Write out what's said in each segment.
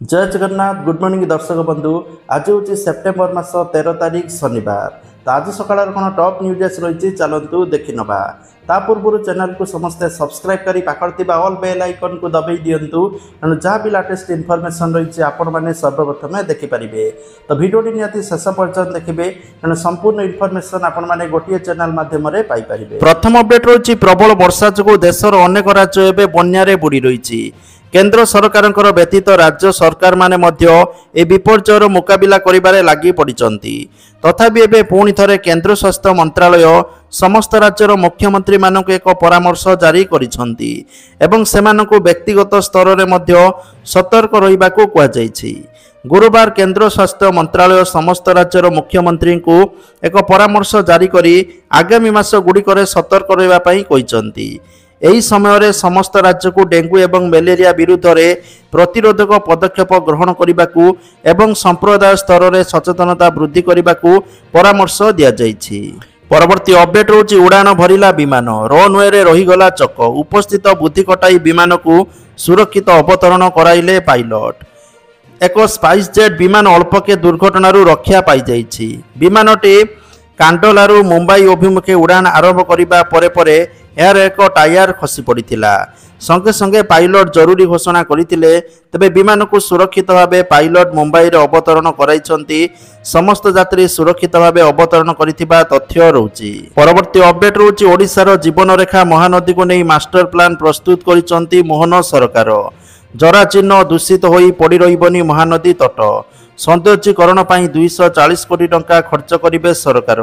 जय Jagannath good morning दर्शक बंधु। आज हूँ सेप्टेम्बर मास 13 तारिख शनिवार। तो आज सकाळ कौन टॉप न्यूज रही चलतु देखी नवा। ता पूर्व चैनल को समस्ते सब्सक्राइब करी पाखर ऑल बेल आइकन को दबाई दिंतु तेणु जहाँ भी लेटेस्ट इनफॉरमेशन रही आपण मैंने सर्वप्रथम देखिपारे। तो भिडियोटी निहाती शेष पर्यटन देखिए तेणु संपूर्ण इनफॉरमेशन आपण मैंने गोटे चैनल माध्यम पाइपर। प्रथम अपडेट रही प्रबल वर्षा जो देशर अनेक राज्य एवं बन्या बुड़ी रही। केंद्र सरकारଙ୍କର ବ୍ୟତୀତ राज्य सरकार माने मध्य ए विपर्ययर मुकाबिला करिबारे लागि पड़िचंती। तथापि एबे पुणी थरे केंद्र स्वास्थ्य मंत्रालय समस्त राज्यर मुख्यमंत्री मानक एक परामर्श जारी करिसंती एवं सेमानकु व्यक्तिगत स्तर रे मध्य सतर्क रहिबाकू कुआ जायछि। गुरुवार केंद्र स्वास्थ्य मंत्रालय समस्त राज्यर मुख्यमंत्री को एक परामर्श जारी करी आगामी मास गुड़िकरे सतर्क रहिबा पई कहिसंती। एही समय रे समस्त राज्य को डेंगू एवं मलेरिया विरुद्ध रे प्रतिरोधक पदक्षेप ग्रहण करने एवं संप्रदाय स्तर रे सचेतनता वृद्धि करने परामर्श दिया जायछि। परवर्ती अपडेट होची उड़ान भरिला विमान रनवे रे रहीगला चक उपस्थित बुद्धि कटाई विमान को सुरक्षित अवतरण कराइले पायलट। एक स्पाइस जेट विमान अल्पके दुर्घटनारू रक्षा पाई जायछि। विमानटी कांडलारू मुंबई अभिमुखे उड़ान आरंभ करिबा परे परे यार एक टायर खसी पड़िथिला। संगे संगे पायलट जरूरी घोषणा करथिले। तबे विमान को सुरक्षित भावे पायलट मुंबई रे अवतरण कराइछंती। समस्त यात्री सुरक्षित भावे अवतरण करिथिबा तथ्य रहउची। परवर्ती अपडेट रहउची ओडिशार जीवन रेखा महानदी को नै मास्टर प्लान प्रस्तुत करिछंती मोहन सरकार। जराचीर्ण दूषित होई पड़ी रहिबनी महानदी तट। सौंदर्यीकरण पर 240 कोटी टंका खर्च करेंगे सरकार।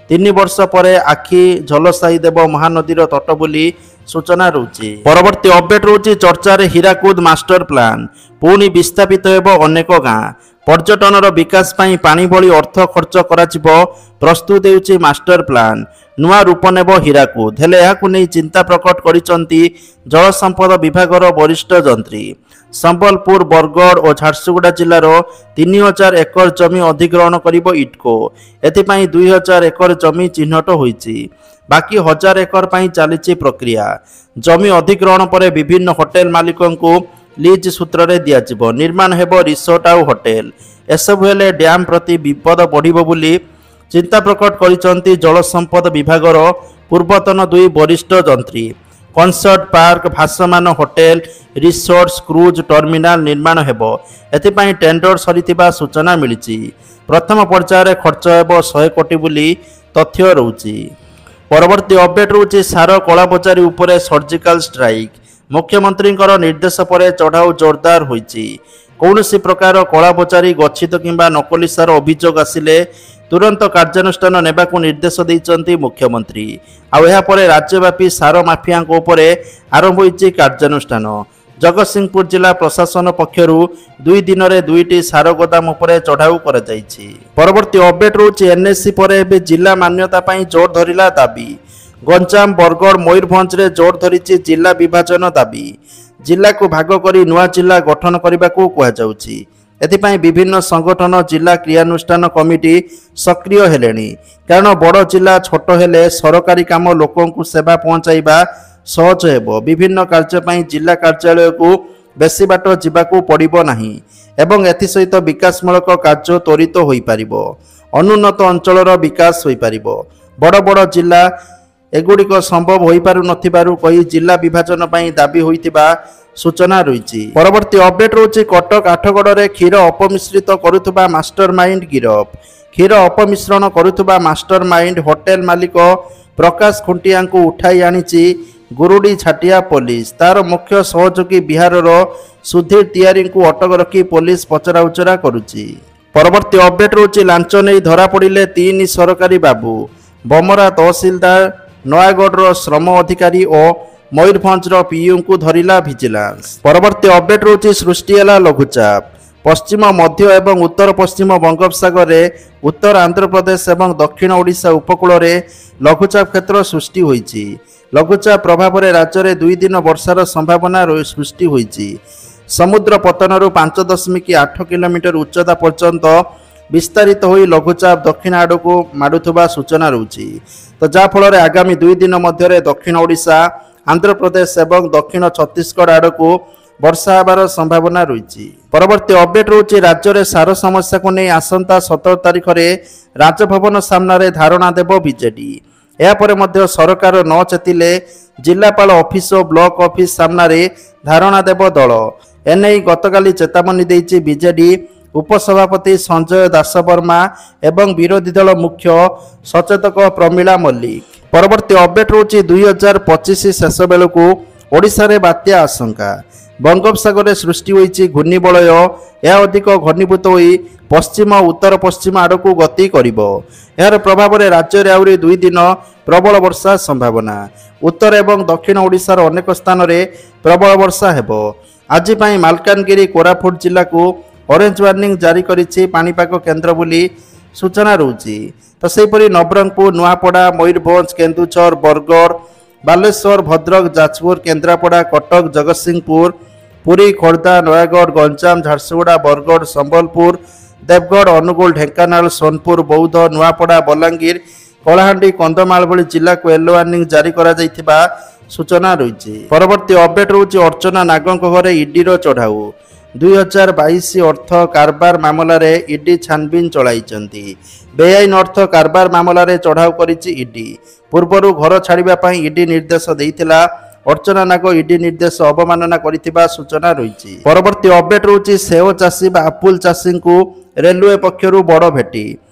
3 वर्ष पर आखि झलसाई देव महानदीर तट बोली सूचना रही। परवर्ती अपडेट रही चर्चार हीराकुद मास्टर प्लान पुणी विस्थापित हेब अनेक गाँ। पर्यटन विकास पाई पानी भली अर्थ खर्च करा प्रस्तुत होउची मास्टर प्लान। नुआ रूप नेब हीराकुद हेले याकु नै चिंता प्रकट करिसंती जल संपद विभागर वरिष्ठ जंत्री। संबलपुर बरगढ़ और झारसुगुड़ा जिलार 3000 एकर जमी अधिग्रहण करिबो इटको। एथिपाई 2000 एकर जमी चिन्हट होईची। बाकी 1000 एकर पाई चलीची प्रक्रिया। जमी अधिग्रहण पर विभिन्न होटेल मालिकों को लीज सूत्र रे दियाजिबो। निर्माण हेबो रिसोर्ट आउ होटेल। एसबु हेले डैम प्रति विपद बढ़िबो बोली चिंता प्रकट करिसंती जल संपद विभागर पूर्वतन 2 वरिष्ठ जंत्री। कनसर्ट पार्क भासमान होटेल रिसोर्ट्स क्रूज टर्मिनाल निर्माण हेबो। एथिपाई टेंडर सरीथिबा सूचना मिलिछि। प्रथम पर्यायर खर्च हेबो 100 कोटी बोली तथ्य रहउछि। परवर्ती अपडेट रहउछि सार कलाबजारी उपरे सर्जिकल स्ट्राइक। मुख्यमंत्री निर्देश पर चढ़ाऊ जोरदार होईछि। कौनसी प्रकार कलाबजारी गच्छित किंबा नकली सार अभियोग आसिले तुरंत कार्यानुष्ठान नेबाकू निर्देश देइचंती मुख्यमंत्री। आपर राज्यव्यापी सार माफिया आरंभ होईछि कार्यानुष्ठान। जगतसिंहपुर जिला प्रशासन पक्षर 2 दिन में 2टी सार गोदाम उपरे चढ़ाऊ करा जायछि। परवर्ती अपडेट रहउछि एनएससी पर एबे जिला मान्यता पाई जोर धरिला दाबी। गंजाम बरगढ़ मयूरभंज रे जोर धरिछि जिला विभाजन दाबी। जिला को भाग करी नुआ जिला गठन करने को कहुछि। एथिपाई विभिन्न संगठन जिला क्रियानुष्ठान कमिटी सक्रिय हेलेनी। कारण बड़ जिला छोट हेले सरकारी काम लोकों को सेवा पहुंचाइबा सहज हेबो। विभिन्न कार्य पई जिला कार्यालय को बेसी बाट जिबाकू पड़िबो नाही एवं एथि सहित विकासमूलक कार्य त्वरित होई पारिबो। अनुन्नत अंचलर विकास होई पारिबो। बड़ बड़ जिला एगुड़िक संभव हो पारु नथिबारु कही जिला विभाजन पई दाबी होइतिबा सूचना रही। परवर्ती अपडेट रही कटक आठगड़ रे क्षीर अपमिश्रित करुथुबा मास्टर माइंड गिरफ। क्षीर अपमिश्रण करुथुबा मास्टर माइंड होटेल मालिक प्रकाश खुंटिया को उठाई आनिछि गुरुडी छाटिया पुलिस। तार मुख्य सहयोगी बिहार सुधीर तिवारी को अटक रखी पुलिस पचरा उचरा करुछि। परवर्ती अपडेट रही लांच नहीं धरा पड़िले 3 सरकारी बाबू। बमरा तहसीलदार नयागढ़ श्रम अधिकारी और मयूरभंज पीयू को धरिला विजिलेंस। परवर्ती अपडेट रही सृष्टिला लघुचाप। पश्चिम मध्य एवं उत्तर पश्चिम बंगोपसागर रे उत्तर आंध्र प्रदेश एवं दक्षिण ओडिशा उपकूल रे लघुचाप क्षेत्र सृष्टि होईछि। लघुचाप प्रभाव रे राज्य में 2 दिन वर्षार संभावना सृष्टि होईछि। समुद्र पतनरू 5.8 किलोमीटर उच्चता पर्यंत विस्तारित होई लघुचाप दक्षिण आड़ को मारुथुबा सूचना रही। तो जाफल आगामी 2 दिन मध्य दक्षिण ओडिशा आंध्र प्रदेश एवं दक्षिण छत्तीसगढ़ आड़ को ବର୍ଷା ହେବାର ସମ୍ଭାବନା ରହିଛି। ପରବର୍ତ୍ତୀ ଅପଡେଟ୍ ରହୁଛି ରାଜ୍ୟରେ ସାର ସମସ୍ୟାକୁ ନେଇ ଆସନ୍ତା 17 ତାରିଖରେ ରାଜଭବନ ସାମ୍ନାରେ ଧାରଣା ଦେବ ବିଜେଡି। ଏହାପରେ ମଧ୍ୟ ସରକାର ନ ଚେତିଲେ ଜିଲ୍ଲାପାଳ ଅଫିସ ଓ ବ୍ଲକ ଅଫିସ ସାମ୍ନାରେ ଧାରଣା ଦେବ ଦଳ। ଏନେଇ ଗତକାଲି ଚେତାବନୀ ଦେଇଛି ବିଜେଡି ଉପସଭାପତି ସଞ୍ଜୟ ଦାସବର୍ମା ଏବଂ ବିରୋଧୀ ଦଳ ମୁଖ୍ୟ ସଚେତକ ପ୍ରମିଳା ମଲ୍ଲିକ। ପରବର୍ତ୍ତୀ ଅପଡେଟ୍ ରହୁଛି 2025 ଶେଷ ବେଳକୁ ଓଡ଼ିଶାରେ ବାତ୍ୟା ଆଶଙ୍କା। ବଙ୍ଗୋପସାଗରରେ ସୃଷ୍ଟି ହୋଇଛି ଘୂର୍ଣ୍ଣିବଳୟ। ଏହା ଅଧିକ ଘନୀଭୂତ ହୋଇ ପଶ୍ଚିମ ଉତ୍ତର ପଶ୍ଚିମ ଆଡ଼କୁ ଗତି କରିବ। ଏହାର ପ୍ରଭାବରେ ରାଜ୍ୟରେ ଆହୁରି 2 ଦିନ ପ୍ରବଳ ବର୍ଷା ସମ୍ଭାବନା। ଉତ୍ତର ଏବଂ ଦକ୍ଷିଣ ଓଡ଼ିଶାର ଅନେକ ସ୍ଥାନରେ ପ୍ରବଳ ବର୍ଷା ହେବ। ଆଜି ପାଇଁ ମାଲକାନଗିରି କୋରାପୁଟ ଜିଲ୍ଲାକୁ ଅରେଞ୍ଜ ୱାର୍ଣ୍ଣିଂ ଜାରି କରିଛି ପାଣିପାଗ କେନ୍ଦ୍ର ବୋଲି ସୂଚନା ରହୁଛି। ତ ସେହିପରି ନବରଙ୍ଗପୁର, ନୂଆପଡ଼ା, ମୟୂରଭଞ୍ଜ, କେନ୍ଦୁଝର, ବରଗଡ଼, ବାଲେଶ୍ୱର, ଭଦ୍ରକ, ଯାଜପୁର, କେନ୍ଦ୍ରାପଡ଼ା, କଟକ, ଜଗତସିଂହପୁର, ପୁରୀ, ଖୋର୍ଦ୍ଧା, ନୟାଗଡ଼, ଗଞ୍ଜାମ, ଝାରସୁଗୁଡ଼ା, ବରଗଡ଼, ସମ୍ବଲପୁର, ଦେବଗଡ଼, ଅନୁଗୁଳ, ଢେଙ୍କାନାଳ, ସୋନପୁର, ବୌଦ୍ଧ, ନୂଆପଡ଼ା, ବଲାଙ୍ଗୀର, କଳାହାଣ୍ଡି, କନ୍ଧମାଳ ଭଳି ଜିଲ୍ଲାକୁ ୟେଲୋ ୱାର୍ଣ୍ଣିଂ ଜାରି କରାଯାଇଥିବା ସୂଚନା ରହିଛି। ପରବର୍ତ୍ତୀ ଅପଡେଟ୍ ରହୁଛି ଅର୍ଚ୍ଚନା ନାଗଙ୍କ ଘରେ ଇଡିର ଚଢ଼ାଉ। 2022 ଅର୍ଥ କାରବାର ମାମଲାରେ ଇଡି ଛାନବିନ ଚଳାଇଛନ୍ତି। ବେଆଇନ ଅର୍ଥ କାରବାର ମାମଲାରେ ଚଢ଼ାଉ କରିଛି ଇଡି। ପୂର୍ବରୁ ଘର ଛାଡ଼ିବା ପାଇଁ ଇଡି ନିର୍ଦ୍ଦେଶ ଦେଇଥିଲା। ଅର୍ଚ୍ଚନା ନାଗ ଇଡି ନିର୍ଦ୍ଦେଶ ଅବମାନନା କରିଥିବା ସୂଚନା ରହିଛି। ପରବର୍ତ୍ତୀ ଅପଡେଟ୍ ରହୁଛି ସେଓ ଚାଷୀ ବା ଆପୁଲ ଚାଷୀଙ୍କୁ ରେଲୱେ ପକ୍ଷରୁ ବଡ଼ ଭେଟି।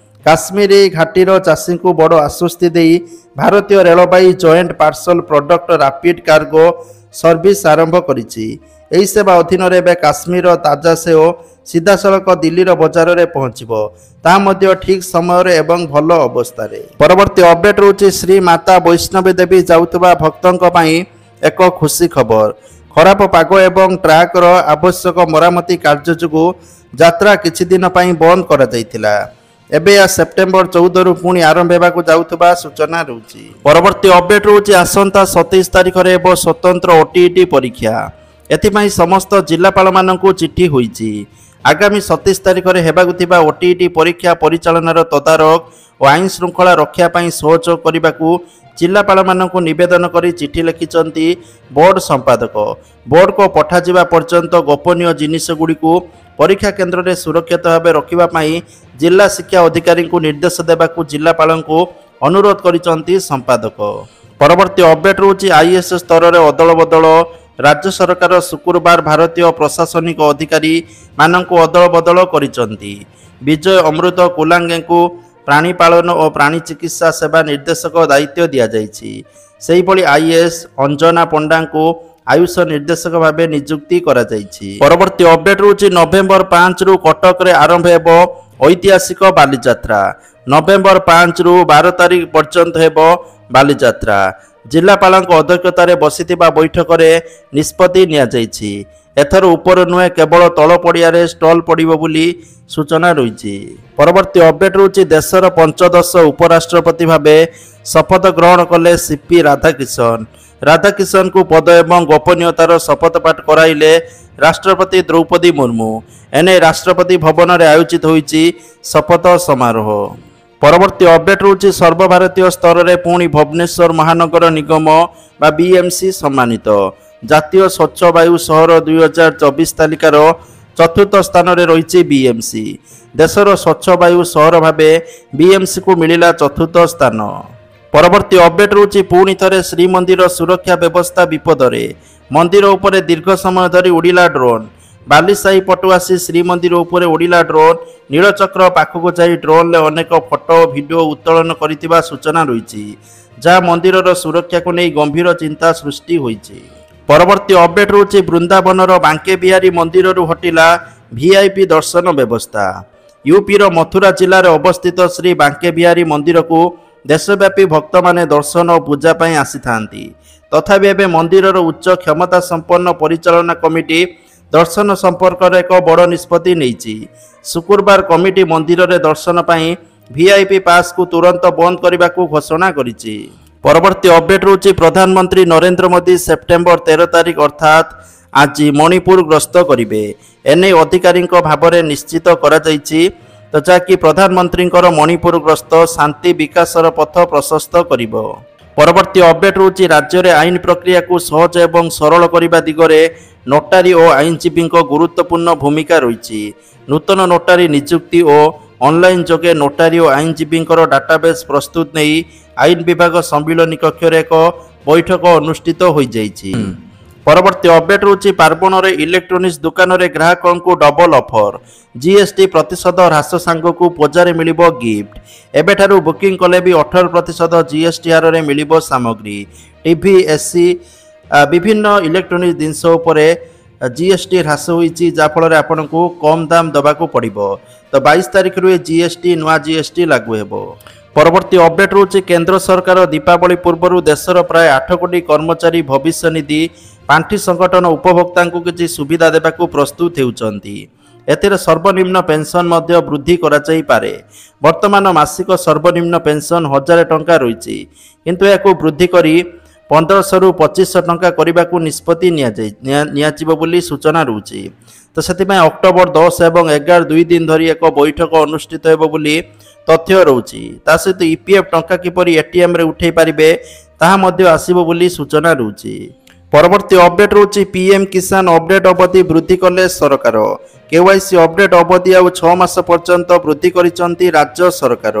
କାଶ୍ମୀରୀ ଘାଟିର ଚାଷୀଙ୍କୁ ବଡ଼ ଆଶ୍ୱସ୍ତି ଦେଇ ଭାରତୀୟ ରେଳବାଇ joint parcel product rapid cargo service ଆରମ୍ଭ କରିଛି। ଏହି ସେବା ଅଧୀନରେ ଏବେ କାଶ୍ମୀରର ତାଜା ସେଓ ସିଧାସଳଖ ଦିଲ୍ଲୀର ବଜାରରେ ପହଞ୍ଚିବ, ତାହା ମଧ୍ୟ ଠିକ୍ ସମୟରେ ଏବଂ ଭଲ ଅବସ୍ଥାରେ। ପରବର୍ତ୍ତୀ ଅପଡେଟ୍ ରହୁଛି ଶ୍ରୀ ମାତା ବୈଷ୍ଣବୀ ଦେବୀ ଯାଉଥିବା ଭକ୍ତଙ୍କ ପାଇଁ ଏକ ଖୁସି ଖବର। ଖରାପ ପାଗ ଏବଂ ଟ୍ରାକ୍ର ଆବଶ୍ୟକ ମରାମତି କାର୍ଯ୍ୟ ଯୋଗୁଁ ଯାତ୍ରା କିଛି ଦିନ ପାଇଁ ବନ୍ଦ କରାଯାଇଥିଲା। ଏବେ ଏହା ସେପ୍ଟେମ୍ବର 14ରୁ ପୁଣି ଆରମ୍ଭ ହେବାକୁ ଯାଉଥିବା ସୂଚନା ରହୁଛି। ପରବର୍ତ୍ତୀ ଅପଡେଟ୍ ରହୁଛି ଆସନ୍ତା 27 ତାରିଖରେ ହେବ ସ୍ୱତନ୍ତ୍ର ଓଟିଇଟି ପରୀକ୍ଷା। ଏଥିପାଇଁ ସମସ୍ତ ଜିଲ୍ଲାପାଳମାନଙ୍କୁ ଚିଠି ହୋଇଛି। ଆଗାମୀ 27 ତାରିଖରେ ହେବାକୁ ଥିବା ଓଟିଇଟି ପରୀକ୍ଷା ପରିଚାଳନାର ତଦାରଖ ଓ ଆଇନ ଶୃଙ୍ଖଳା ରକ୍ଷା ପାଇଁ ସହଯୋଗ କରିବାକୁ ଜିଲ୍ଲାପାଳମାନଙ୍କୁ ନିବେଦନ କରି ଚିଠି ଲେଖିଛନ୍ତି ବୋର୍ଡ ସମ୍ପାଦକ। ବୋର୍ଡକୁ ପଠାଯିବା ପର୍ଯ୍ୟନ୍ତ ଗୋପନୀୟ ଜିନିଷଗୁଡ଼ିକୁ ପରୀକ୍ଷା କେନ୍ଦ୍ରରେ ସୁରକ୍ଷିତ ଭାବେ ରଖିବା ପାଇଁ ଜିଲ୍ଲା ଶିକ୍ଷା ଅଧିକାରୀଙ୍କୁ ନିର୍ଦ୍ଦେଶ ଦେବାକୁ ଜିଲ୍ଲାପାଳଙ୍କୁ ଅନୁରୋଧ କରିଛନ୍ତି ସମ୍ପାଦକ। ପରବର୍ତ୍ତୀ ଅପଡେଟ୍ ରହୁଛି ଆଇଏଏସ୍ ସ୍ତରରେ ଅଦଳ ବଦଳ। ରାଜ୍ୟ ସରକାର ଶୁକ୍ରବାର ଭାରତୀୟ ପ୍ରଶାସନିକ ଅଧିକାରୀ ମାନଙ୍କୁ ଅଦଳ ବଦଳ କରିଛନ୍ତି। ବିଜୟ ଅମୃତ କୁଲାଙ୍ଗେଙ୍କୁ ପ୍ରାଣୀପାଳନ ଓ ପ୍ରାଣୀ ଚିକିତ୍ସା ସେବା ନିର୍ଦ୍ଦେଶକ ଦାୟିତ୍ୱ ଦିଆଯାଇଛି। ସେହିଭଳି ଆଇଏଏସ୍ ଅଞ୍ଜନା ପଣ୍ଡାଙ୍କୁ ଆୟୁଷ ନିର୍ଦ୍ଦେଶକ ଭାବେ ନିଯୁକ୍ତି କରାଯାଇଛି। ପରବର୍ତ୍ତୀ ଅପଡେଟ୍ ରହୁଛି ନଭେମ୍ବର 5ରୁ କଟକରେ ଆରମ୍ଭ ହେବ ଐତିହାସିକ ବାଲିଯାତ୍ରା। ନଭେମ୍ବର 5ରୁ 12 ତାରିଖ ପର୍ଯ୍ୟନ୍ତ ହେବ ବାଲିଯାତ୍ରା। ଜିଲ୍ଲାପାଳଙ୍କ ଅଧ୍ୟକ୍ଷତାରେ ବସିଥିବା ବୈଠକରେ ନିଷ୍ପତ୍ତି ନିଆଯାଇଛି। ଏଥର ଉପର ନୁହେଁ କେବଳ ତଳ ପଡ଼ିଆରେ ଷ୍ଟଲ୍ ପଡ଼ିବ ବୋଲି ସୂଚନା ରହିଛି। ପରବର୍ତ୍ତୀ ଅପଡେଟ୍ ରହୁଛି ଦେଶର ପଞ୍ଚଦଶ ଉପରାଷ୍ଟ୍ରପତି ଭାବେ ଶପଥ ଗ୍ରହଣ କଲେ ସିପି ରାଧାକିଷନ। ରାଧାକିଷନଙ୍କୁ ପଦ ଏବଂ ଗୋପନୀୟତାର ଶପଥ ପାଠ କରାଇଲେ ରାଷ୍ଟ୍ରପତି ଦ୍ରୌପଦୀ ମୁର୍ମୁ। ଏନେଇ ରାଷ୍ଟ୍ରପତି ଭବନରେ ଆୟୋଜିତ ହୋଇଛି ଶପଥ ସମାରୋହ। ପରବର୍ତ୍ତୀ ଅପଡେଟ୍ ରହୁଛି ସର୍ବଭାରତୀୟ ସ୍ତରରେ ପୁଣି ଭୁବନେଶ୍ୱର ମହାନଗର ନିଗମ ବା ବିଏମ୍ସି ସମ୍ମାନିତ। ଜାତୀୟ ସ୍ୱଚ୍ଛ ବାୟୁ ସହର 2024 ତାଲିକାର 4ର୍ଥ ସ୍ଥାନରେ ରହିଛି ବିଏମ୍ସି। ଦେଶର ସ୍ୱଚ୍ଛ ବାୟୁ ସହର ଭାବେ ବିଏମ୍ସିକୁ ମିଳିଲା 4ର୍ଥ ସ୍ଥାନ। ପରବର୍ତ୍ତୀ ଅପଡେଟ୍ ରହୁଛି ପୁଣି ଥରେ ଶ୍ରୀମନ୍ଦିର ସୁରକ୍ଷା ବ୍ୟବସ୍ଥା ବିପଦରେ। ମନ୍ଦିର ଉପରେ ଦୀର୍ଘ ସମୟ ଧରି ଉଡ଼ିଲା ଡ୍ରୋନ୍। ବାଲିସାହି ପଟୁ ଆସି ଶ୍ରୀମନ୍ଦିର ଉପରେ ଉଡ଼ିଲା ଡ୍ରୋନ୍। ନୀଳଚକ୍ର ପାଖକୁ ଯାଇ ଡ୍ରୋନ୍ରେ ଅନେକ ଫଟୋ ଓ ଭିଡ଼ିଓ ଉତ୍ତୋଳନ କରିଥିବା ସୂଚନା ରହିଛି, ଯାହା ମନ୍ଦିରର ସୁରକ୍ଷାକୁ ନେଇ ଗମ୍ଭୀର ଚିନ୍ତା ସୃଷ୍ଟି ହୋଇଛି। ପରବର୍ତ୍ତୀ ଅପଡେଟ୍ ରହୁଛି ବୃନ୍ଦାବନର ବାଙ୍କେ ବିହାରୀ ମନ୍ଦିରରୁ ହଟିଲା ଭିଆଇପି ଦର୍ଶନ ବ୍ୟବସ୍ଥା। ୟୁପିର ମଥୁରା ଜିଲ୍ଲାରେ ଅବସ୍ଥିତ ଶ୍ରୀ ବାଙ୍କେ ବିହାରୀ ମନ୍ଦିରକୁ ଦେଶବ୍ୟାପୀ ଭକ୍ତମାନେ ଦର୍ଶନ ଓ ପୂଜା ପାଇଁ ଆସିଥାନ୍ତି। ତଥାପି ଏବେ ମନ୍ଦିରର ଉଚ୍ଚ କ୍ଷମତା ସମ୍ପନ୍ନ ପରିଚାଳନା କମିଟି ଦର୍ଶନ ସମ୍ପର୍କରେ ଏକ ବଡ଼ ନିଷ୍ପତ୍ତି ନେଇଛି। ଶୁକ୍ରବାର କମିଟି ମନ୍ଦିରରେ ଦର୍ଶନ ପାଇଁ ଭିଆଇପି ପାସ୍କୁ ତୁରନ୍ତ ବନ୍ଦ କରିବାକୁ ଘୋଷଣା କରିଛି। ପରବର୍ତ୍ତୀ ଅପଡେଟ୍ ରହୁଛି ପ୍ରଧାନମନ୍ତ୍ରୀ ନରେନ୍ଦ୍ର ମୋଦି ସେପ୍ଟେମ୍ବର 13 ତାରିଖ ଅର୍ଥାତ୍ ଆଜି ମଣିପୁର ଗସ୍ତ କରିବେ। ଏନେଇ ଅଧିକାରୀଙ୍କ ଭାବରେ ନିଶ୍ଚିତ କରାଯାଇଛି, ତ ଯାହାକି ପ୍ରଧାନମନ୍ତ୍ରୀଙ୍କର ମଣିପୁର ଗସ୍ତ ଶାନ୍ତି ବିକାଶର ପଥ ପ୍ରଶସ୍ତ କରିବ। ପରବର୍ତ୍ତୀ ଅପଡେଟ୍ ରହୁଛି ରାଜ୍ୟରେ ଆଇନ ପ୍ରକ୍ରିୟାକୁ ସହଜ ଏବଂ ସରଳ କରିବା ଦିଗରେ ନୋଟାରୀ ଓ ଆଇନଜୀବୀଙ୍କ ଗୁରୁତ୍ୱପୂର୍ଣ୍ଣ ଭୂମିକା ରହିଛି। ନୂତନ ନୋଟାରୀ ନିଯୁକ୍ତି ଓ ଅନଲାଇନ୍ ଯୋଗେ ନୋଟାରୀ ଓ ଆଇନଜୀବୀଙ୍କର ଡାଟାବେସ୍ ପ୍ରସ୍ତୁତ ନେଇ ଆଇନ ବିଭାଗ ସମ୍ମିଳନୀ କକ୍ଷରେ ଏକ ବୈଠକ ଅନୁଷ୍ଠିତ ହୋଇଯାଇଛି। ପରବର୍ତ୍ତୀ ଅପଡେଟ୍ ହେଉଛି ପାର୍ବଣରେ ଇଲେକ୍ଟ୍ରୋନିକ୍ସ ଦୋକାନରେ ଗ୍ରାହକଙ୍କୁ ଡବଲ ଅଫର। ଜିଏସଟି ପ୍ରତିଶତ ହ୍ରାସ ସାଙ୍ଗକୁ ପୂଜାରେ ମିଳିବ ଗିଫ୍ଟ। ଏବେଠାରୁ ବୁକିଂ କଲେ ବି 18% ଜିଏସଟି ହାରରେ ମିଳିବ ସାମଗ୍ରୀ। ଟିଭି, ଏସି, ବିଭିନ୍ନ ଇଲେକ୍ଟ୍ରୋନିକ୍ସ ଜିନିଷ ଉପରେ ଜିଏସଟି ହ୍ରାସ ହୋଇଛି, ଯାହାଫଳରେ ଆପଣଙ୍କୁ କମ୍ ଦାମ ଦେବାକୁ ପଡ଼ିବ। ତ 22 ତାରିଖରୁ ଏ ଜିଏସଟି ନୂଆ ଜିଏସଟି ଲାଗୁ ହେବ। ପରବର୍ତ୍ତୀ ଅପଡେଟ୍ ହେଉଛି କେନ୍ଦ୍ର ସରକାର ଦୀପାବଳି ପୂର୍ବରୁ ଦେଶର ପ୍ରାୟ 8 କୋଟି କର୍ମଚାରୀ ଭବିଷ୍ୟ ନିଧି ପାଣ୍ଠି ସଂଗଠନ ଉପଭୋକ୍ତାଙ୍କୁ କିଛି ସୁବିଧା ଦେବାକୁ ପ୍ରସ୍ତୁତ ହେଉଛନ୍ତି। ଏଥିରେ ସର୍ବନିମ୍ନ ପେନ୍ସନ୍ ମଧ୍ୟ ବୃଦ୍ଧି କରାଯାଇପାରେ। ବର୍ତ୍ତମାନ ମାସିକ ସର୍ବନିମ୍ନ ପେନ୍ସନ୍ 1000 ଟଙ୍କା ରହିଛି, କିନ୍ତୁ ଏହାକୁ ବୃଦ୍ଧି କରି 1500ରୁ 2500 ଟଙ୍କା କରିବାକୁ ନିଷ୍ପତ୍ତି ନିଆଯିବ ବୋଲି ସୂଚନା ରହୁଛି। ତ ସେଥିପାଇଁ ଅକ୍ଟୋବର 10 ଏବଂ 11 2 ଦିନ ଧରି ଏକ ବୈଠକ ଅନୁଷ୍ଠିତ ହେବ ବୋଲି ତଥ୍ୟ ରହୁଛି। ତା ସହିତ ଇପିଏଫ୍ ଟଙ୍କା କିପରି ଏଟିଏମ୍ରେ ଉଠାଇ ପାରିବେ ତାହା ମଧ୍ୟ ଆସିବ ବୋଲି ସୂଚନା ରହୁଛି। ପରବର୍ତ୍ତୀ ଅପଡେଟ୍ ରହୁଛି ପିଏମ୍ କିଷାନ ଅପଡେଟ୍ ଅବଧି ବୃଦ୍ଧି କଲେ ସରକାର। କେୱାଇସି ଅପଡେଟ୍ ଅବଧି ଆଉ 6 ମାସ ପର୍ଯ୍ୟନ୍ତ ବୃଦ୍ଧି କରିଛନ୍ତି ରାଜ୍ୟ ସରକାର।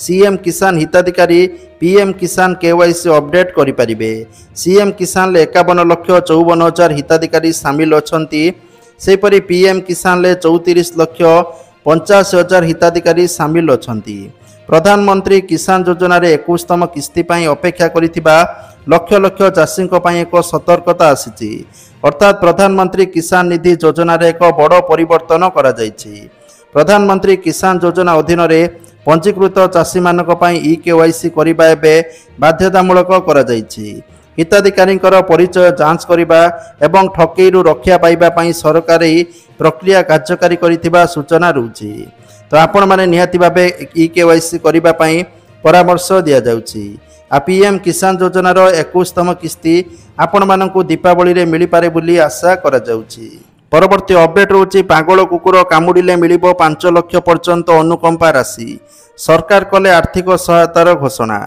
ସିଏମ୍ କିଷାନ ହିତାଧିକାରୀ ପିଏମ୍ କିଷାନ କେୱାଇସି ଅପଡେଟ୍ କରିପାରିବେ। ସିଏମ୍ କିଷାନରେ 51,54,000 ହିତାଧିକାରୀ ସାମିଲ ଅଛନ୍ତି। ସେହିପରି ପିଏମ୍ କିଷାନରେ 34,85,000 ହିତାଧିକାରୀ ସାମିଲ ଅଛନ୍ତି। ପ୍ରଧାନମନ୍ତ୍ରୀ କିଷାନ ଯୋଜନାରେ 21ତମ କିସ୍ତି ପାଇଁ ଅପେକ୍ଷା କରିଥିବା ଲକ୍ଷ ଲକ୍ଷ ଚାଷୀଙ୍କ ପାଇଁ ଏକ ସତର୍କତା ଆସିଛି। ଅର୍ଥାତ୍ ପ୍ରଧାନମନ୍ତ୍ରୀ କିଷାନ ନିଧି ଯୋଜନାରେ ଏକ ବଡ଼ ପରିବର୍ତ୍ତନ କରାଯାଇଛି। ପ୍ରଧାନମନ୍ତ୍ରୀ କିଷାନ ଯୋଜନା ଅଧୀନରେ ପଞ୍ଜୀକୃତ ଚାଷୀମାନଙ୍କ ପାଇଁ ଇକେୱାଇସି କରିବା ଏବେ ବାଧ୍ୟତାମୂଳକ କରାଯାଇଛି। ହିତାଧିକାରୀଙ୍କର ପରିଚୟ ଯାଞ୍ଚ କରିବା ଏବଂ ଠକେଇରୁ ରକ୍ଷା ପାଇବା ପାଇଁ ସରକାର ଏହି ପ୍ରକ୍ରିୟା କାର୍ଯ୍ୟକାରୀ କରିଥିବା ସୂଚନା ରହୁଛି। ତ ଆପଣମାନେ ନିହାତି ଭାବେ ଇକେୱାଇସି କରିବା ପାଇଁ ପରାମର୍ଶ ଦିଆଯାଉଛି। ପିଏମ୍ କିଷାନ ଯୋଜନାର 21ତମ କିସ୍ତି ଆପଣମାନଙ୍କୁ ଦୀପାବଳିରେ ମିଳିପାରେ ବୋଲି ଆଶା କରାଯାଉଛି। ପରବର୍ତ୍ତୀ ଅପଡେଟ୍ ରହୁଛି ପାଗଳ କୁକୁର କାମୁଡ଼ିଲେ ମିଳିବ 5 ଲକ୍ଷ ପର୍ଯ୍ୟନ୍ତ ଅନୁକମ୍ପା ରାଶି। ସରକାର କଲେ ଆର୍ଥିକ ସହାୟତାର ଘୋଷଣା।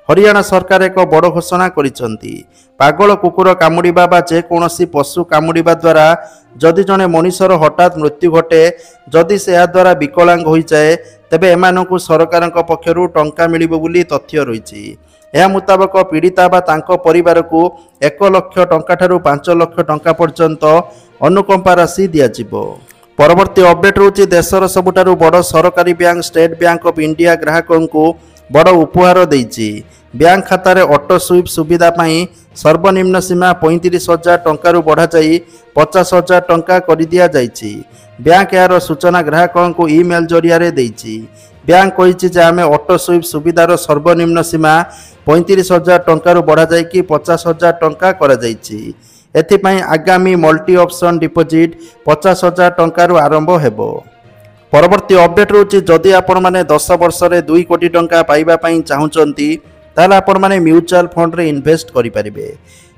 ହରିୟାଣା ସରକାର ଏକ ବଡ଼ ଘୋଷଣା କରିଛନ୍ତି। ପାଗଳ କୁକୁର କାମୁଡ଼ିବା ବା ଯେକୌଣସି ପଶୁ କାମୁଡ଼ିବା ଦ୍ୱାରା ଯଦି ଜଣେ ମଣିଷର ହଠାତ୍ ମୃତ୍ୟୁ ଘଟେ, ଯଦି ସେ ଏହାଦ୍ୱାରା ବିକଳାଙ୍ଗ ହୋଇଯାଏ, ତେବେ ଏମାନଙ୍କୁ ସରକାରଙ୍କ ପକ୍ଷରୁ ଟଙ୍କା ମିଳିବ ବୋଲି ତଥ୍ୟ ରହିଛି। ଏହା ମୁତାବକ ପୀଡ଼ିତା ବା ତାଙ୍କ ପରିବାରକୁ 1 ଲକ୍ଷ ଟଙ୍କାଠାରୁ 5 ଲକ୍ଷ ଟଙ୍କା ପର୍ଯ୍ୟନ୍ତ ଅନୁକମ୍ପା ରାଶି ଦିଆଯିବ। ପରବର୍ତ୍ତୀ ଅପଡେଟ୍ ରହୁଛି ଦେଶର ସବୁଠାରୁ ବଡ଼ ସରକାରୀ bank state bank of India ଗ୍ରାହକଙ୍କୁ ବଡ଼ ଉପହାର ଦେଇଛି। ବ୍ୟାଙ୍କ ଖାତାରେ ଅଟୋ ସୁଇପ୍ ସୁବିଧା ପାଇଁ ସର୍ବନିମ୍ନ ସୀମା 35,000 ଟଙ୍କାରୁ ବଢ଼ାଯାଇ 50,000 ଟଙ୍କା କରିଦିଆଯାଇଛି। ବ୍ୟାଙ୍କ ଏହାର ସୂଚନା ଗ୍ରାହକଙ୍କୁ ଇମେଲ୍ ଜରିଆରେ ଦେଇଛି। ବ୍ୟାଙ୍କ କହିଛି ଯେ ଆମେ ଅଟୋ ସୁଇପ୍ ସୁବିଧାର ସର୍ବନିମ୍ନ ସୀମା 35,000 ଟଙ୍କାରୁ ବଢ଼ାଯାଇକି 50,000 ଟଙ୍କା କରାଯାଇଛି। ଏଥିପାଇଁ ଆଗାମୀ ମଲ୍ଟି ଅପସନ୍ ଡିପୋଜିଟ୍ 50,000 ଟଙ୍କାରୁ ଆରମ୍ଭ ହେବ। ପରବର୍ତ୍ତୀ ଅପଡେଟ୍ ରହୁଛି ଯଦି ଆପଣମାନେ 10 ବର୍ଷରେ 2 କୋଟି ଟଙ୍କା ପାଇବା ପାଇଁ ଚାହୁଁଛନ୍ତି, ତାହେଲେ ଆପଣମାନେ ମ୍ୟୁଚୁଆଲ ଫଣ୍ଡରେ ଇନଭେଷ୍ଟ କରିପାରିବେ।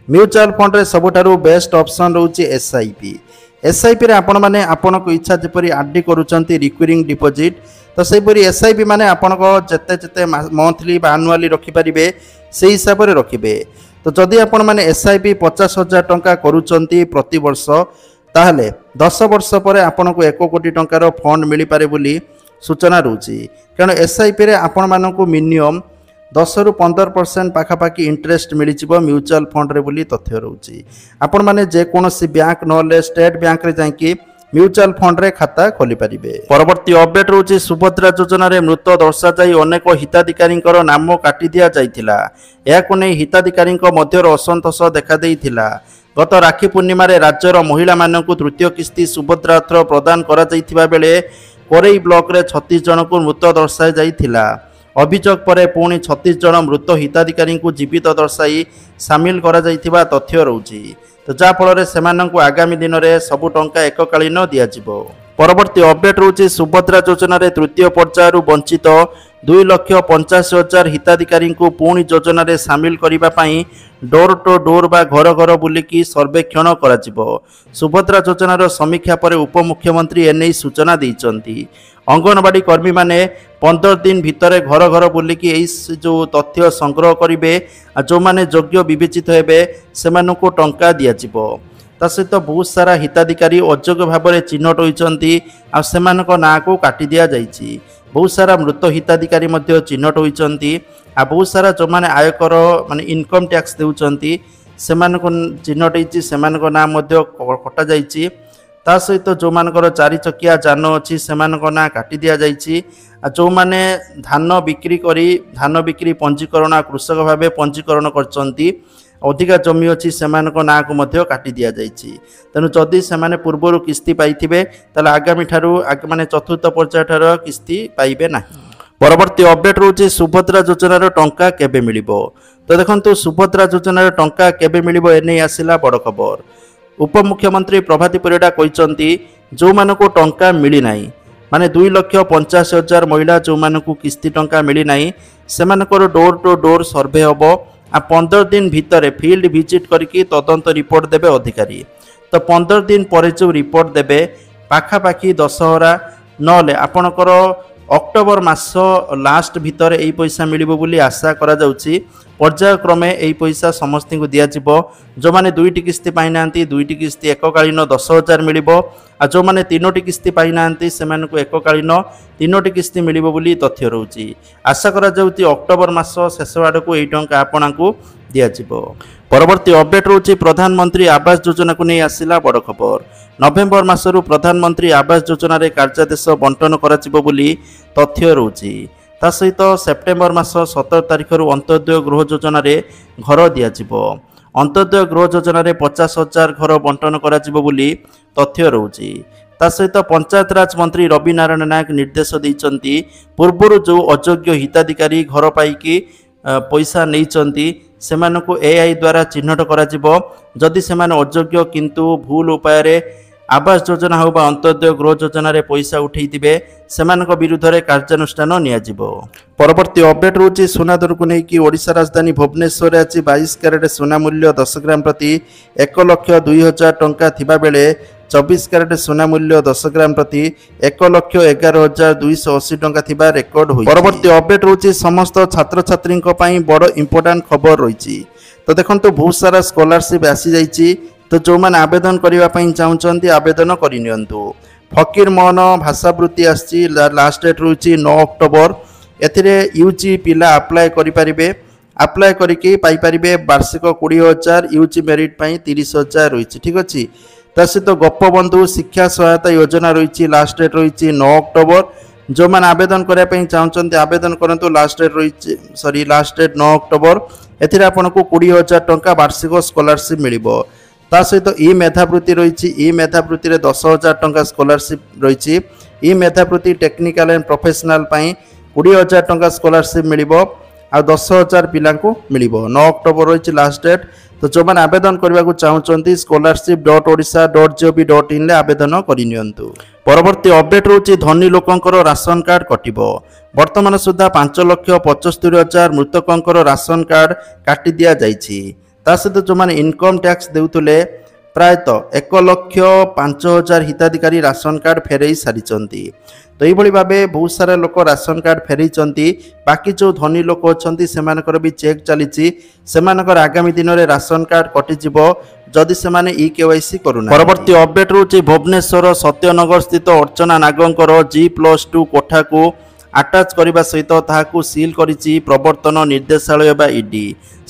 ମ୍ୟୁଚୁଆଲ ଫଣ୍ଡରେ ସବୁଠାରୁ ବେଷ୍ଟ ଅପସନ୍ ରହୁଛି ଏସ୍ଆଇପି। ଏସ୍ଆଇପିରେ ଆପଣମାନେ ଆପଣଙ୍କ ଇଚ୍ଛା ଯେପରି ଆର୍ଡି କରୁଛନ୍ତି ରିକରିଂ ଡିପୋଜିଟ୍, ତ ସେହିପରି ଏସ୍ଆଇପି ମାନେ ଆପଣଙ୍କ ଯେତେ ମନ୍ଥଲି ବା ଆନୁଆଲି ରଖିପାରିବେ ସେହି ହିସାବରେ ରଖିବେ। ତ ଯଦି ଆପଣମାନେ ଏସ୍ଆଇପି 50,000 ଟଙ୍କା କରୁଛନ୍ତି ପ୍ରତିବର୍ଷ, ତାହେଲେ 10 ବର୍ଷ ପରେ ଆପଣଙ୍କୁ 1 କୋଟି ଟଙ୍କାର ଫଣ୍ଡ ମିଳିପାରେ ବୋଲି ସୂଚନା ରହୁଛି। କାରଣ ଏସ୍ଆଇପିରେ ଆପଣମାନଙ୍କୁ ମିନିମମ୍ 10ରୁ 15% ପାଖାପାଖି ଇଣ୍ଟରେଷ୍ଟ ମିଳିଯିବ ମ୍ୟୁଚୁଆଲ ଫଣ୍ଡରେ ବୋଲି ତଥ୍ୟ ରହୁଛି। ଆପଣମାନେ ଯେକୌଣସି ବ୍ୟାଙ୍କ ନହେଲେ ଷ୍ଟେଟ୍ ବ୍ୟାଙ୍କରେ ଯାଇକି ମ୍ୟୁଚୁଆଲ ଫଣ୍ଡରେ ଖାତା ଖୋଲିପାରିବେ। ପରବର୍ତ୍ତୀ ଅପଡେଟ୍ ରହୁଛି ସୁଭଦ୍ରା ଯୋଜନାରେ ମୃତ ଦର୍ଶାଯାଇ ଅନେକ ହିତାଧିକାରୀଙ୍କର ନାମ କାଟି ଦିଆଯାଇଥିଲା। ଏହାକୁ ନେଇ ହିତାଧିକାରୀଙ୍କ ମଧ୍ୟରେ ଅସନ୍ତୋଷ ଦେଖାଦେଇଥିଲା। ଗତ ରାକ୍ଷୀ ପୂର୍ଣ୍ଣିମାରେ ରାଜ୍ୟର ମହିଳାମାନଙ୍କୁ ତୃତୀୟ କିସ୍ତି ସୁଭଦ୍ରା ଅର୍ଥ ପ୍ରଦାନ କରାଯାଇଥିବା ବେଳେ କୋରେଇ ବ୍ଲକରେ 36 ଜଣଙ୍କୁ ମୃତ ଦର୍ଶାଯାଇଥିଲା। ଅଭିଯୋଗ ପରେ ପୁଣି 36 ଜଣ ମୃତ ହିତାଧିକାରୀଙ୍କୁ ଜୀବିତ ଦର୍ଶାଇ ସାମିଲ କରାଯାଇଥିବା ତଥ୍ୟ ରହୁଛି। ତ ଯାହାଫଳରେ ସେମାନଙ୍କୁ ଆଗାମୀ ଦିନରେ ସବୁ ଟଙ୍କା ଏକକାଳୀନ ଦିଆଯିବ। ପରବର୍ତ୍ତୀ ଅପଡେଟ୍ ରହୁଛି ସୁଭଦ୍ରା ଯୋଜନାରେ ତୃତୀୟ ପର୍ଯ୍ୟାୟରୁ ବଞ୍ଚିତ 2,85,000 ହିତାଧିକାରୀଙ୍କୁ ପୁଣି ଯୋଜନାରେ ସାମିଲ କରିବା ପାଇଁ ଡୋର ଟୁ ଡୋର ବା ଘର ଘର ବୁଲିକି ସର୍ବେକ୍ଷଣ କରାଯିବ। ସୁଭଦ୍ରା ଯୋଜନାର ସମୀକ୍ଷା ପରେ ଉପମୁଖ୍ୟମନ୍ତ୍ରୀ ଏନେଇ ସୂଚନା ଦେଇଛନ୍ତି। ଅଙ୍ଗନବାଡ଼ି କର୍ମୀମାନେ 15 ଦିନ ଭିତରେ ଘର ଘର ବୁଲିକି ଏହି ଯେଉଁ ତଥ୍ୟ ସଂଗ୍ରହ କରିବେ, ଯେଉଁମାନେ ଯୋଗ୍ୟ ବିବେଚିତ ହେବେ ସେମାନଙ୍କୁ ଟଙ୍କା ଦିଆଯିବ। ତା ସହିତ ବହୁତ ସାରା ହିତାଧିକାରୀ ଅଯୋଗ୍ୟ ଭାବରେ ଚିହ୍ନଟ ହୋଇଛନ୍ତି ଆଉ ସେମାନଙ୍କ ନାଁକୁ କାଟି ଦିଆଯାଇଛି। ବହୁତ ସାରା ମୃତ ହିତାଧିକାରୀ ମଧ୍ୟ ଚିହ୍ନଟ ହୋଇଛନ୍ତି ଆଉ ବହୁତ ସାରା ଯେଉଁମାନେ ଆୟକର ମାନେ ଇନକମ୍ ଟ୍ୟାକ୍ସ ଦେଉଛନ୍ତି ସେମାନଙ୍କୁ ଚିହ୍ନଟ ହେଇଛି, ସେମାନଙ୍କ ନାଁ ମଧ୍ୟ କଟାଯାଇଛି। ତା ସହିତ ଯେଉଁମାନଙ୍କର 4 ଚକିଆ ଯାନ ଅଛି ସେମାନଙ୍କ ନାଁ କାଟି ଦିଆଯାଇଛି। ଆଉ ଯେଉଁମାନେ ଧାନ ବିକ୍ରି ପଞ୍ଜୀକରଣ କୃଷକ ଭାବେ ପଞ୍ଜୀକରଣ କରିଛନ୍ତି ଅଧିକା ଜମି ଅଛି ସେମାନଙ୍କ ନାଁକୁ ମଧ୍ୟ କାଟି ଦିଆଯାଇଛି। ତେଣୁ ଯଦି ସେମାନେ ପୂର୍ବରୁ କିସ୍ତି ପାଇଥିବେ ତାହେଲେ ଆଗାମୀ ଠାରୁ ମାନେ ଚତୁର୍ଥ ପର୍ଯ୍ୟାୟ ଠାରୁ କିସ୍ତି ପାଇବେ ନାହିଁ। ପରବର୍ତ୍ତୀ ଅପଡେଟ୍ ରହୁଛି ସୁଭଦ୍ରା ଯୋଜନାର ଟଙ୍କା କେବେ ମିଳିବ। ତ ଦେଖନ୍ତୁ ସୁଭଦ୍ରା ଯୋଜନାର ଟଙ୍କା କେବେ ମିଳିବ ଏନେଇ ଆସିଲା ବଡ଼ ଖବର। ଉପମୁଖ୍ୟମନ୍ତ୍ରୀ ପ୍ରଭାତୀ ପରିଡ଼ା କହିଛନ୍ତି ଯେଉଁମାନଙ୍କୁ ଟଙ୍କା ମିଳିନାହିଁ ମାନେ 2,85,000 ମହିଳା ଯେଉଁମାନଙ୍କୁ କିସ୍ତି ଟଙ୍କା ମିଳିନାହିଁ ସେମାନଙ୍କର ଡୋର୍ ଟୁ ଡୋର୍ ସର୍ଭେ ହେବ। ଆଉ 15 ଦିନ ଭିତରେ ଫିଲ୍ଡ ଭିଜିଟ୍ କରିକି ତଦନ୍ତ ରିପୋର୍ଟ ଦେବେ ଅଧିକାରୀ। ତ 15 ଦିନ ପରେ ଯେଉଁ ରିପୋର୍ଟ ଦେବେ ପାଖାପାଖି ଦଶହରା ନହେଲେ ଆପଣଙ୍କର ଅକ୍ଟୋବର ମାସ ଲାଷ୍ଟ ଭିତରେ ଏହି ପଇସା ମିଳିବ ବୋଲି ଆଶା କରାଯାଉଛି। ପର୍ଯ୍ୟାୟକ୍ରମେ ଏହି ପଇସା ସମସ୍ତଙ୍କୁ ଦିଆଯିବ। ଯେଉଁମାନେ 2ଟି କିସ୍ତି ପାଇନାହାନ୍ତି 2ଟି କିସ୍ତି ଏକକାଳୀନ 10,000 ମିଳିବ। ଆଉ ଯେଉଁମାନେ 3ଟି କିସ୍ତି ପାଇନାହାନ୍ତି ସେମାନଙ୍କୁ ଏକକାଳୀନ 3ଟି କିସ୍ତି ମିଳିବ ବୋଲି ତଥ୍ୟ ରହୁଛି। ଆଶା କରାଯାଉଛି ଅକ୍ଟୋବର ମାସ ଶେଷ ଆଡ଼କୁ ଏହି ଟଙ୍କା ଆପଣଙ୍କୁ ଦିଆଯିବ। ପରବର୍ତ୍ତୀ ଅପଡେଟ୍ ରହୁଛି ପ୍ରଧାନମନ୍ତ୍ରୀ ଆବାସ ଯୋଜନାକୁ ନେଇ ଆସିଲା ବଡ଼ ଖବର। ନଭେମ୍ବର ମାସରୁ ପ୍ରଧାନମନ୍ତ୍ରୀ ଆବାସ ଯୋଜନାରେ କାର୍ଯ୍ୟାଦେଶ ବଣ୍ଟନ କରାଯିବ ବୋଲି ତଥ୍ୟ ରହୁଛି। ତା ସହିତ ସେପ୍ଟେମ୍ବର ମାସ 17 ତାରିଖରୁ ଅନ୍ତୋଦୟ ଗୃହ ଯୋଜନାରେ ଘର ଦିଆଯିବ। ଅନ୍ତୋଦୟ ଗୃହ ଯୋଜନାରେ 50,000 ଘର ବଣ୍ଟନ କରାଯିବ ବୋଲି ତଥ୍ୟ ରହୁଛି। ତା ସହିତ ପଞ୍ଚାୟତରାଜ ମନ୍ତ୍ରୀ ରବି ନାରାୟଣ ନାୟକ ନିର୍ଦ୍ଦେଶ ଦେଇଛନ୍ତି ପୂର୍ବରୁ ଯେଉଁ ଅଯୋଗ୍ୟ ହିତାଧିକାରୀ ଘର ପାଇକି ପଇସା ନେଇଛନ୍ତି ସେମାନଙ୍କୁ AI ଦ୍ୱାରା ଚିହ୍ନଟ କରାଯିବ। ଯଦି ସେମାନେ ଅଯୋଗ୍ୟ କିନ୍ତୁ ଭୁଲ ଉପାୟରେ ଆବାସ ଯୋଜନା ହେଉ ବା ଅନ୍ତୋଦୟ ଗୃହ ଯୋଜନାରେ ପଇସା ଉଠାଇଥିବେ ସେମାନଙ୍କ ବିରୁଦ୍ଧରେ କାର୍ଯ୍ୟାନୁଷ୍ଠାନ ନିଆଯିବ। ପରବର୍ତ୍ତୀ ଅପଡେଟ୍ ରହୁଛି ସୁନା ଦରକୁ ନେଇକି ଓଡ଼ିଶା ରାଜଧାନୀ ଭୁବନେଶ୍ୱରରେ ଆଜି 22 କ୍ୟାରେଟ୍ ସୁନା ମୂଲ୍ୟ 10 ଗ୍ରାମ ପ୍ରତି 1,02,000 ଟଙ୍କା ଥିବାବେଳେ 24 କ୍ୟାରେଟ୍ ସୁନା ମୂଲ୍ୟ 10 ଗ୍ରାମ ପ୍ରତି 1,11,280 ଟଙ୍କା ଥିବା ରେକର୍ଡ ହୋଇଛି। ପରବର୍ତ୍ତୀ ଅପଡେଟ୍ ରହୁଛି ସମସ୍ତ ଛାତ୍ରଛାତ୍ରୀଙ୍କ ପାଇଁ ବଡ଼ ଇମ୍ପୋର୍ଟାଣ୍ଟ ଖବର ରହିଛି। ତ ଦେଖନ୍ତୁ ବହୁତ ସାରା ସ୍କଲାରସିପ୍ ଆସିଯାଇଛି। ତ ଯେଉଁମାନେ ଆବେଦନ କରିବା ପାଇଁ ଚାହୁଁଛନ୍ତି ଆବେଦନ କରିନିଅନ୍ତୁ। ଫକୀର ମୋହନ ଭାଷାବୃତ୍ତି ଆସିଛି, ଲାଷ୍ଟ ଡେଟ୍ ରହୁଛି 9 ଅକ୍ଟୋବର। ଏଥିରେ UG ପିଲା ଆପ୍ଲାଏ କରିପାରିବେ। ଆପ୍ଲାଏ କରିକି ପାଇପାରିବେ ବାର୍ଷିକ 20,000, UG ମେରିଟ୍ ପାଇଁ 30,000 ରହିଛି। ଠିକ୍ ଅଛି। ତା ସହିତ ଗୋପବନ୍ଧୁ ଶିକ୍ଷା ସହାୟତା ଯୋଜନା ରହିଛି, ଲାଷ୍ଟ ଡେଟ୍ ରହିଛି 9 ଅକ୍ଟୋବର। ଯେଉଁମାନେ ଆବେଦନ କରିବା ପାଇଁ ଚାହୁଁଛନ୍ତି ଆବେଦନ କରନ୍ତୁ। Last date 9 October. ଏଥିରେ ଆପଣଙ୍କୁ 20,000 ଟଙ୍କା ବାର୍ଷିକ ସ୍କଲାରସିପ୍ ମିଳିବ। ତା ସହିତ ମେଧାବୃତ୍ତି ରହିଛି। ମେଧାବୃତ୍ତିରେ 10,000 ଟଙ୍କା ସ୍କଲାରସିପ୍ ରହିଛି। ମେଧାବୃତ୍ତି ଟେକ୍ନିକାଲ ଆଣ୍ଡ ପ୍ରଫେସନାଲ ପାଇଁ 20,000 ଟଙ୍କା ସ୍କଲାରସିପ୍ ମିଳିବ ଆଉ 10,000 ପିଲାଙ୍କୁ ମିଳିବ। 9 ଅକ୍ଟୋବର ରହିଛି ଲାଷ୍ଟ ଡେଟ୍। ତ ଯେଉଁମାନେ ଆବେଦନ କରିବାକୁ ଚାହୁଁଛନ୍ତି scholarship.odisha.gov.in ରେ ଆବେଦନ କରିନିଅନ୍ତୁ। ପରବର୍ତ୍ତୀ ଅପଡେଟ୍ ରହୁଛି ଧନୀ ଲୋକଙ୍କର ରାସନ କାର୍ଡ କଟିବ। ବର୍ତ୍ତମାନ ସୁଦ୍ଧା 5,75,000 ମୃତକଙ୍କର ରାସନ କାର୍ଡ କାଟି ଦିଆଯାଇଛି। ତା ସହିତ ଯେଉଁମାନେ ଇନକମ୍ ଟ୍ୟାକ୍ସ ଦେଉଥିଲେ ପ୍ରାୟତଃ 1,05,000 ହିତାଧିକାରୀ ରାସନ କାର୍ଡ ଫେରାଇ ସାରିଛନ୍ତି। ତ ଏଇଭଳି ଭାବେ ବହୁତ ସାରା ଲୋକ ରାସନ କାର୍ଡ ଫେରାଇଛନ୍ତି। ବାକି ଯେଉଁ ଧନୀ ଲୋକ ଅଛନ୍ତି ସେମାନଙ୍କର ବି ଚେକ୍ ଚାଲିଛି। ସେମାନଙ୍କର ଆଗାମୀ ଦିନରେ ରାସନ କାର୍ଡ କଟିଯିବ ଯଦି ସେମାନେ EKYC କରୁନାହାନ୍ତି। ପରବର୍ତ୍ତୀ ଅପଡେଟ୍ ରହୁଛି ଭୁବନେଶ୍ୱର ସତ୍ୟନଗର ସ୍ଥିତ ଅର୍ଚ୍ଚନା ନାଗଙ୍କର G+2 କୋଠାକୁ ଆଟାଚ୍ କରିବା ସହିତ ତାହାକୁ ସିଲ୍ କରିଛି ପ୍ରବର୍ତ୍ତନ ନିର୍ଦ୍ଦେଶାଳୟ ବା ED।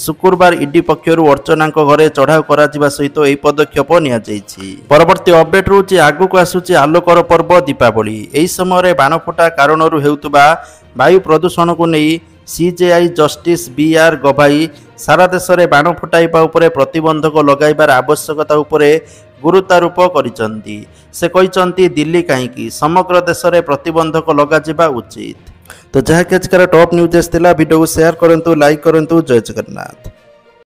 ଶୁକ୍ରବାର ED ପକ୍ଷରୁ ଅର୍ଚ୍ଚନାଙ୍କ ଘରେ ଚଢ଼ାଉ କରାଯିବା ସହିତ ଏହି ପଦକ୍ଷେପ ନିଆଯାଇଛି। ପରବର୍ତ୍ତୀ ଅପଡେଟ୍ ରହୁଛି ଆଗକୁ ଆସୁଛି ଆଲୋକର ପର୍ବ ଦୀପାବଳି। ଏହି ସମୟରେ ବାଣ ଫୁଟା କାରଣରୁ ହେଉଥିବା ବାୟୁ ପ୍ରଦୂଷଣକୁ ନେଇ CJI ଜଷ୍ଟିସ୍ BR ଗଭାଇ ସାରା ଦେଶରେ ବାଣ ଫୁଟାଇବା ଉପରେ ପ୍ରତିବନ୍ଧକ ଲଗାଇବାର ଆବଶ୍ୟକତା ଉପରେ ଗୁରୁତ୍ୱାରୋପ କରିଛନ୍ତି। ସେ କହିଛନ୍ତି ଦିଲ୍ଲୀ କାହିଁକି ସମଗ୍ର ଦେଶରେ ପ୍ରତିବନ୍ଧକ ଲଗାଯିବା ଉଚିତ। ତ ଯାହାକି ଆଜିକାର ଟପ୍ ନ୍ୟୁଜ୍ ଥିଲା। ଭିଡ଼ିଓକୁ ସେୟାର କରନ୍ତୁ, ଲାଇକ୍ କରନ୍ତୁ। ଜୟ ଜଗନ୍ନାଥ।